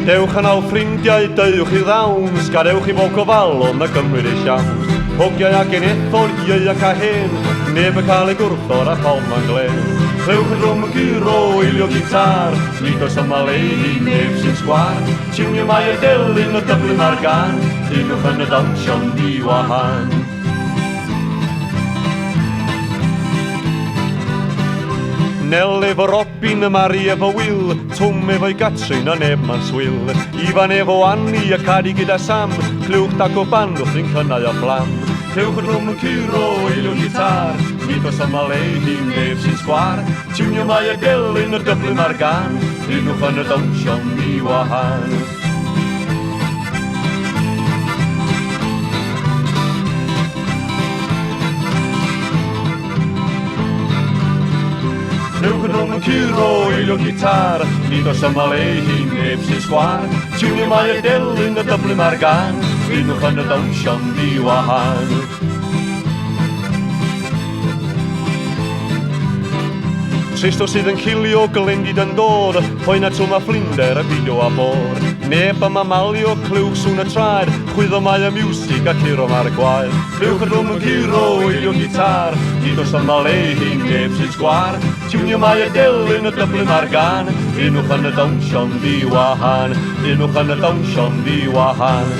Dewch yn aw ffrindiau, dewch i ddawn, sgadewch i fod gofalon y Gymru ei siawn. Hogiau ac yn ethol, iau ac a hen, neb yn cael ei gwrthor a cholm a'n glen. Clewch yn rwm yn gyro, eilio gitar, nid oes yma leiddi, neb sy'n sgwar. Tiwnio mae y delyn o Dublin ar gan, unwch yn y dawnsion di wahan. Nel efo Robin, y Mari efo Will, Twm efo'i Gatrin a neb ma'n swyl. Ifan efo Annie a Cari gyda Sam, clywch dag o band wrth ein cynnau o flam. Clywch yn rwm yn curo, eilio gitar, nid oes yma leiddi, neb sy'n sgwar. Tiwnio mae y delyn o Dublin ar gan, unwch yn y dawnsion di wahan. Clywch yn rwm yn curo, eilio gitar, nid oes yma leiddi, neb sy'n sgwar. Tiwnio mae y delyn o Dublin ar gan, unwch yn y dawnsion di wahan. Tristo sydd yn cilio, gylendid yn dod, poen at wma fflinder y bideo a bor. Neb yma malio, clywch swn y traed, chwyddo mae y miwsig a curo ma'r gwaed. Clywch yn rwm yn curo, eilio gitar, nid oes yma leiddi, neb sy'n sgwar. Tiwnio mae y delyn o Dublin ar gan, unwch yn y dawnsion di wahan, unwch yn y dawnsion di wahan.